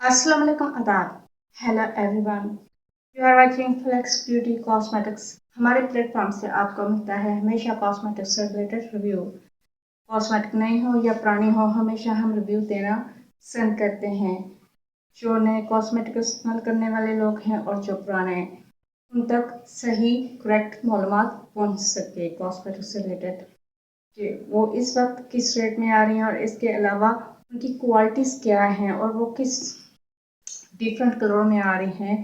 Assalamu alaikum आदाब। Hello everyone, you are watching flex beauty cosmetics. हमारे platform से आपको मिलता है हमेशा कॉस्मेटिक्स से रिलेटेड रिव्यू। कॉस्मेटिक नई हो या पुरानी हो, हमेशा हम रिव्यू देना पसंद करते हैं। जो नए कॉस्मेटिक इस्तेमाल करने वाले लोग हैं और जो पुराने, उन तक सही करेक्ट मालूमात पहुँच सके कॉस्मेटिक से रिलेटेड कि वो इस वक्त किस रेट में आ रही हैं और इसके अलावा उनकी क्वालिटीज़ क्या हैं और वो किस डिफरेंट कलरों में आ रही हैं,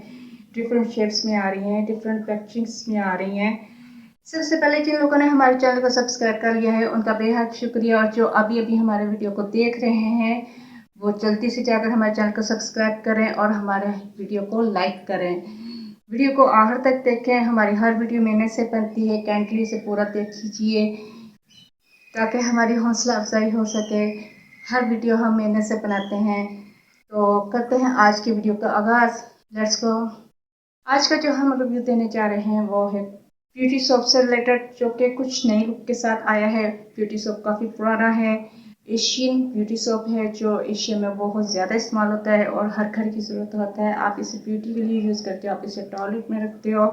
डिफरेंट शेप्स में आ रही हैं, डिफरेंट पैकेजिंग्स में आ रही हैं। सबसे पहले जिन लोगों ने हमारे चैनल को सब्सक्राइब कर लिया है उनका बेहद शुक्रिया, और जो अभी अभी हमारे वीडियो को देख रहे हैं वो जल्दी से जाकर हमारे चैनल को सब्सक्राइब करें और हमारे वीडियो को लाइक करें। वीडियो को आखिर तक देखें, हमारी हर वीडियो मेहनत से बनती है, काइंडली से पूरा देख लीजिए ताकि हमारी हौसला अफजाई हो सके। हर वीडियो हम मेहनत से बनाते हैं। तो करते हैं आज की वीडियो का आगाज़। Let's go. आज का जो हम रिव्यू देने जा रहे हैं वो है ब्यूटी सोप से रिलेटेड, जो कि कुछ नई लुक के साथ आया है। ब्यूटी सोप काफ़ी पुराना है, एशियन ब्यूटी सोप है जो एशिया में बहुत ज़्यादा इस्तेमाल होता है और हर घर की ज़रूरत होता है। आप इसे ब्यूटी के लिए यूज़ करते हो, आप इसे टॉयलेट में रखते हो,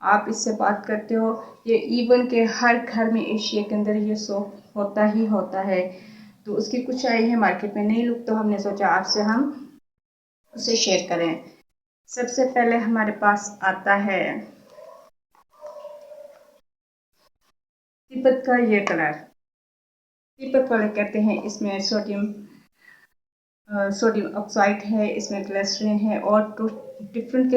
आप इससे बात करते हो। ये इवन के हर घर में एशिया के अंदर ये सोप होता ही होता है। तो उसकी कुछ आई है मार्केट में नई लुक, तो हमने सोचा आपसे हम उसे शेयर करें। सबसे पहले हमारे पास आता है तिब्बत का ये कलर। तिब्बत वाले कहते हैं इसमें सोडियम ऑक्साइड है, इसमें ग्लिसरीन है और डिफरेंट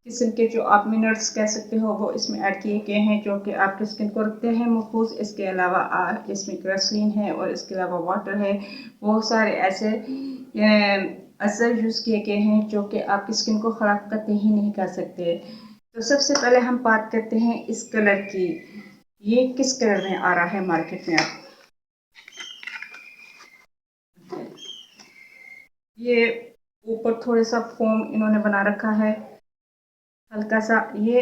किस्म के जो आप मिनरल्स कह सकते हो वो इसमें ऐड किए गए हैं, जो कि आपकी स्किन को रखते हैं महफूज। इसके अलावा इसमें ग्लिसरीन है और इसके अलावा वाटर है। बहुत सारे ऐसे असर यूज़ किए गए हैं जो कि आपकी स्किन को ख़राब करते ही नहीं कर सकते। तो सबसे पहले हम बात करते हैं इस कलर की। ये किस कलर में आ रहा है मार्केट में आप, ये ऊपर थोड़ा सा फोम इन्होंने बना रखा है, हल्का सा ये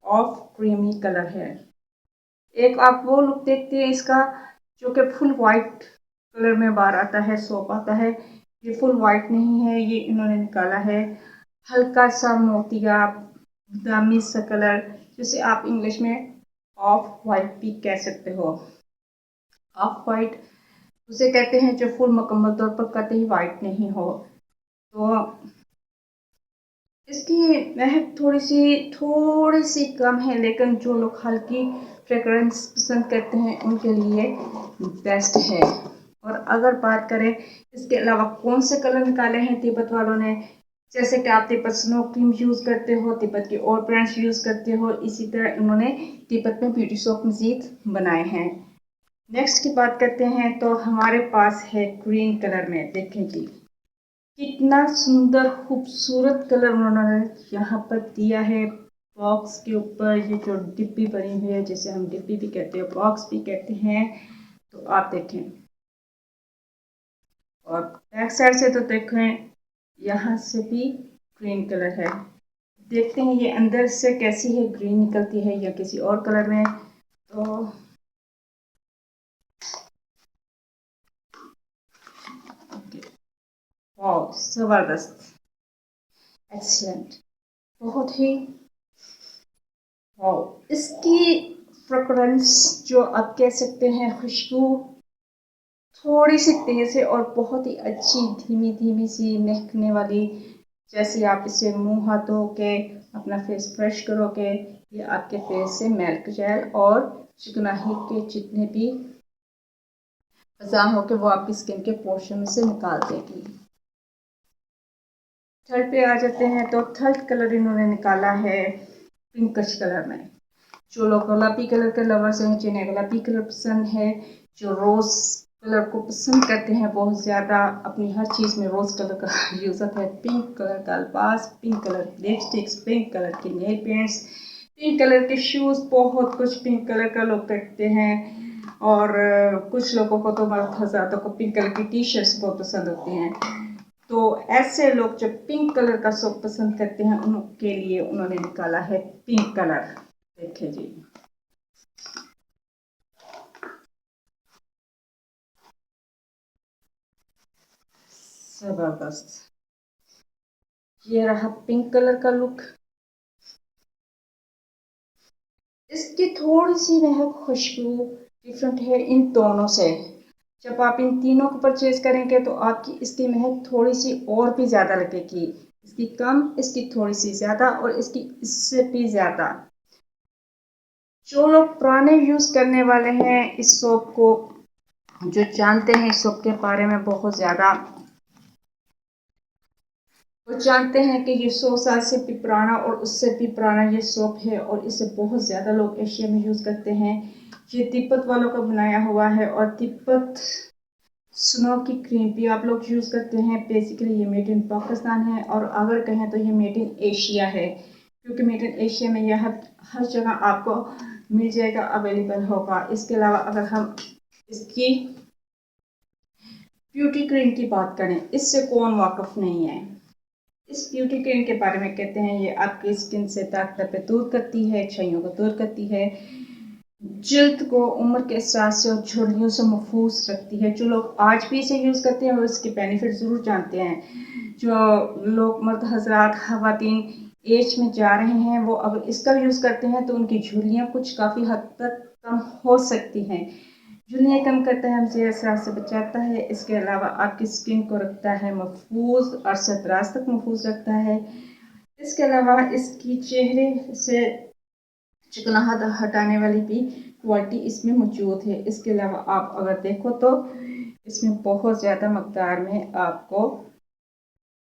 ऑफ क्रीमी कलर है। एक आप वो लुक देखते हैं इसका जो कि फुल वाइट कलर में बाहर आता है, सोप आता है। ये फुल वाइट नहीं है, ये इन्होंने निकाला है हल्का सा मोतिया दामी सा कलर, जिसे आप इंग्लिश में ऑफ वाइट भी कह सकते हो। ऑफ वाइट उसे कहते हैं जो फुल मुकम्मल तौर पर कतई वाइट नहीं हो। तो इसकी महक थोड़ी सी कम है, लेकिन जो लोग हल्की फ्रेगरेंस पसंद करते हैं उनके लिए बेस्ट है। और अगर बात करें इसके अलावा कौन से कलर निकाले हैं तिब्बत वालों ने, जैसे कि आप तिब्बत स्नो क्रीम यूज़ करते हो, तिब्बत के और ब्रांड्स यूज़ करते हो, इसी तरह उन्होंने तिब्बत में ब्यूटी सोप मजीद बनाए हैं। नेक्स्ट की बात करते हैं तो हमारे पास है ग्रीन कलर में। देखें जी कितना सुंदर खूबसूरत कलर उन्होंने यहाँ पर दिया है। बॉक्स के ऊपर ये जो डिब्बी बनी हुई है, जिसे हम डिब्बी भी कहते हैं, बॉक्स भी कहते हैं, तो आप देखें। और बैक साइड से तो देखें, यहाँ से भी ग्रीन कलर है। देखते हैं ये अंदर से कैसी है, ग्रीन निकलती है या किसी और कलर में। तो वाह, जबरदस्त, एक्सीलेंट, बहुत ही वाह। इसकी फ्रेगरेंस जो आप कह सकते हैं, खुशबू थोड़ी सी तेज है और बहुत ही अच्छी धीमी धीमी सी महकने वाली। जैसे आप इसे मुंह हाथ धो के अपना फेस ब्रश करोगे, ये आपके फेस से मेल्क जेल और चिकनाई के जितने भी अज़ा हो के वो आपकी स्किन के पोर्शन में से निकाल देगी। थर्ड पे आ जाते हैं तो थर्ड कलर इन्होंने निकाला है पिंकश कलर में। जो लोग गुलाबी कलर के लवर्स हैं, जिन्हें गुलाबी कलर पसंद है, जो रोज़ कलर को पसंद करते हैं बहुत ज़्यादा, अपनी हर चीज़ में रोज़ कलर का यूज़ होता है। पिंक कलर का लिबास, पिंक कलर की लिपस्टिक्स, पिंक कलर के नेल पेंट्स, पिंक कलर के शूज़, बहुत कुछ पिंक कलर का लोग रखते हैं। और कुछ लोगों को तो बहुत ज़्यादा को पिंक कलर की टी शर्ट्स बहुत पसंद होती हैं। तो ऐसे लोग जो पिंक कलर का सोप पसंद करते हैं उनके लिए उन्होंने निकाला है पिंक कलर। देखिए जी, जबरदस्त। ये रहा पिंक कलर का लुक। इसकी थोड़ी सी महक खुशबू डिफरेंट है इन दोनों से। जब आप इन तीनों को परचेज करेंगे तो आपकी इसकी महक थोड़ी सी और भी ज़्यादा लगेगी। इसकी कम, इसकी थोड़ी सी ज़्यादा और इसकी इससे भी ज़्यादा। जो लोग पुराने यूज़ करने वाले हैं इस सोप को, जो जानते हैं इस सोप के बारे में बहुत ज़्यादा, वो जानते हैं कि ये 100 साल से भी पुराना और उससे भी पुराना ये सोप है और इसे बहुत ज़्यादा लोग एशिया में यूज़ करते हैं। ये तिब्बत वालों का बनाया हुआ है और तिब्बत स्नो की क्रीम भी आप लोग यूज़ करते हैं। बेसिकली ये मेड इन पाकिस्तान है और अगर कहें तो ये मेड इन एशिया है, क्योंकि मेड इन एशिया में यह हर जगह आपको मिल जाएगा, अवेलेबल होगा। इसके अलावा अगर हम इसकी ब्यूटी क्रीम की बात करें, इससे कौन वाकिफ नहीं है। इस ब्यूटी क्रीम के बारे में कहते हैं ये आपकी स्किन से दाग धब्बे दूर करती है, छाइयों को दूर करती है, जल्द को उम्र के साथ से और झुर्रियों से महफूज रखती है। जो लोग आज भी इसे यूज़ करते हैं वो इसके बेनिफिट ज़रूर जानते हैं। जो लोग मर्द हजरात खवातीन एज में जा रहे हैं वो अगर इसका यूज़ करते हैं तो उनकी झुर्रियाँ कुछ काफ़ी हद तक कम हो सकती हैं। झुर्रियाँ कम करता है, हमसे असरात से बचाता है। इसके अलावा आपकी स्किन को रखता है महफूज, अरसे दराज तक महफूज रखता है। इसके अलावा इसकी चेहरे से चिकनाहट हटाने वाली भी क्वालिटी इसमें मौजूद है। इसके अलावा आप अगर देखो तो इसमें बहुत ज़्यादा मकदार में आपको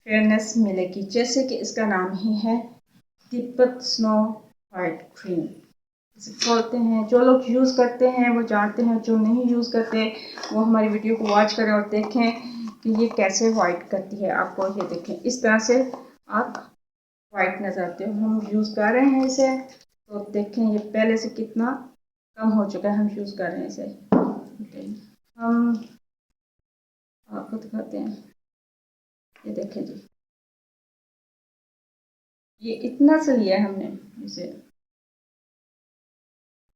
फेयरनेस मिलेगी, जैसे कि इसका नाम ही है तिब्बत स्नो वाइट क्रीम बोलते हैं। जो लोग यूज़ करते हैं वो जानते हैं, जो नहीं यूज़ करते वो हमारी वीडियो को वॉच करें और देखें कि ये कैसे वाइट करती है आपको। ये देखें, इस तरह से आप वाइट नजर आते हो। हम यूज़ कर रहे हैं इसे तो देखें ये पहले से कितना कम हो चुका है। हम यूज़ कर रहे हैं इसे। हम आपको दिखाते हैं, ये देखें जी, ये इतना सा लिया है हमने इसे।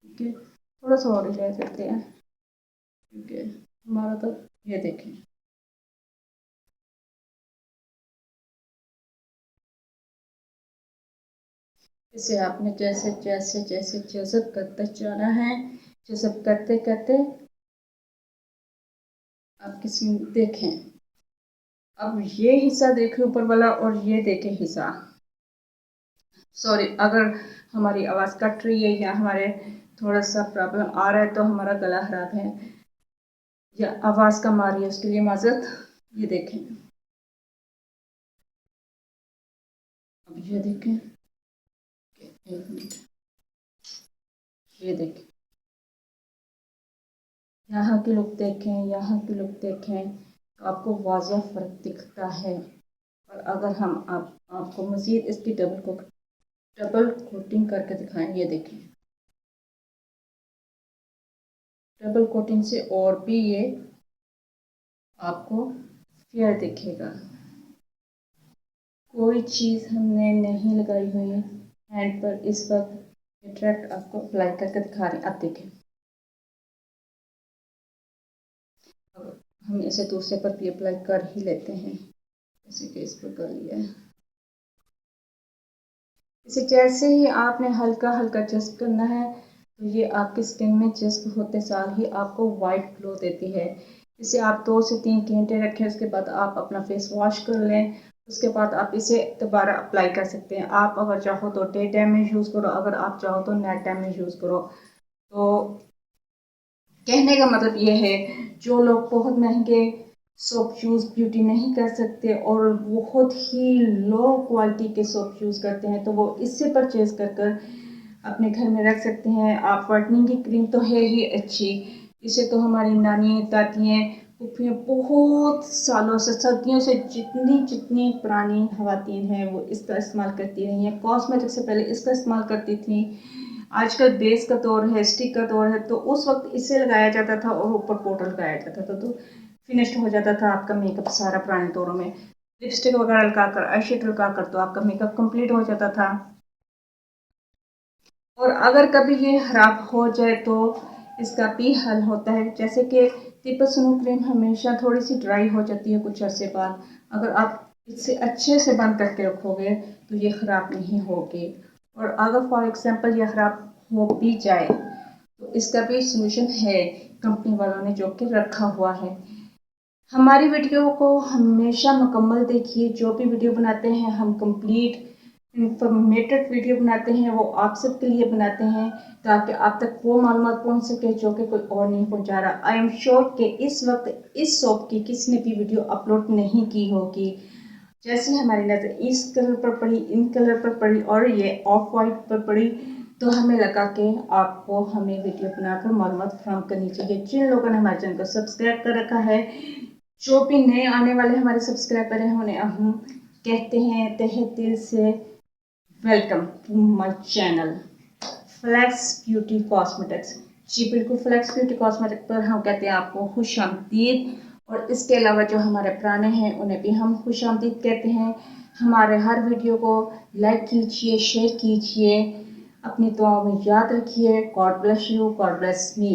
ठीक है, थोड़ा सा और डिजाइन करते हैं। ठीक है, हमारा तो ये देखें, इसे आपने जैसे जैसे जैसे जज़ब करते जाना है, जज़ब करते करते आप किसी देखें। अब ये हिस्सा देखें ऊपर वाला और ये देखें हिस्सा। सॉरी अगर हमारी आवाज़ कट रही है या हमारे थोड़ा सा प्रॉब्लम आ रहा है तो हमारा गला खराब है या आवाज़ कम आ रही है, उसके लिए माजरत। ये देखें, अब ये देखें, एक मिनट, ये देखें, यहाँ की लुक देखें, यहाँ की लुक देखें तो आपको वाज़ह फ़र्क दिखता है। और अगर हम आपको मज़ीद इसकी डबल कोटिंग करके दिखाएं, ये देखें, डबल कोटिंग से और भी ये आपको फेयर दिखेगा। कोई चीज़ हमने नहीं लगाई हुई है हैंड पर इस वक्त, डायरेक्ट आपको अप्लाई करके दिखा रहे हैं। आप देखें, हम इसे दूसरे पर भी अप्लाई कर ही लेते हैं, जैसे कि इस पर कर लिया है। इसे जैसे ही आपने हल्का हल्का जस्ट करना है तो ये आपकी स्किन में जस्ट होते साल ही आपको वाइट ग्लो देती है। इसे आप 2 से 3 घंटे रखें, उसके बाद आप अपना फेस वॉश कर लें। उसके बाद आप इसे दोबारा अप्लाई कर सकते हैं। आप अगर चाहो तो डे टाइम में यूज़ करो, अगर आप चाहो तो नाइट टाइम में यूज़ करो। तो कहने का मतलब ये है, जो लोग बहुत महंगे सोप यूज़ ब्यूटी नहीं कर सकते और बहुत ही लो क्वालिटी के सोप यूज़ करते हैं तो वो इससे परचेज कर कर अपने घर में रख सकते हैं। आप वाइटनिंग की क्रीम तो है ही अच्छी, इसे तो हमारी नानी दादियाँ फूफियाँ बहुत सालों से, सदियों से, जितनी जितनी पुरानी खवातीन हैं वो इसका इस्तेमाल करती रही हैं। कॉस्मेटिक से पहले इसका इस्तेमाल करती थी। आजकल बेस का दौर है, स्टिक का दौर है, तो उस वक्त इसे लगाया जाता था और ऊपर पाउडर लगाया जाता था तो फिनिश्ड हो जाता था आपका मेकअप सारा। पुराने दौरों में लिपस्टिक वगैरह लगाकर, आई शेडो लगाकर तो आपका मेकअप कंप्लीट हो जाता था। और अगर कभी ये खराब हो जाए तो इसका भी हल होता है, जैसे कि ट्रिपल स्नो क्रीम हमेशा थोड़ी सी ड्राई हो जाती है कुछ अर्से बाद। अगर आप इसे अच्छे से बंद करके रखोगे तो ये ख़राब नहीं होगी। और अगर फॉर एग्जांपल ये ख़राब हो भी जाए तो इसका भी सलूशन है कंपनी वालों ने जो कि रखा हुआ है। हमारी वीडियो को हमेशा मुकम्मल देखिए। जो भी वीडियो बनाते हैं हम कंप्लीट इंफॉर्मेटिव वीडियो बनाते हैं, वो आप सबके लिए बनाते हैं ताकि आप तक वो मालूमात पहुंच सके जो कि कोई और नहीं पहुंचा रहा। आई एम श्योर कि इस वक्त इस शॉप की किसी ने भी वीडियो अपलोड नहीं की होगी। जैसे हमारी नज़र इस कलर पर पड़ी, इन कलर पर पड़ी और ये ऑफ वाइट पर पड़ी, तो हमें लगा कि आपको हमें वीडियो बनाकर मालूमात फराहम करनी चाहिए। जिन लोगों ने हमारे चैनल को सब्सक्राइब कर रखा है, जो भी नए आने वाले हमारे सब्सक्राइबर हैं, उन्हें हम कहते हैं तहे दिल से welcome to my channel flex beauty cosmetics. जी बिल्कुल, फ्लैक्स ब्यूटी कॉस्मेटिक पर हम कहते हैं आपको खुश आमदीद। और इसके अलावा जो हमारे पुराने हैं उन्हें भी हम खुश आमदीद कहते हैं। हमारे हर वीडियो को लाइक कीजिए, शेयर कीजिए, अपनी दुआओं में याद रखिए। God bless you, God bless me.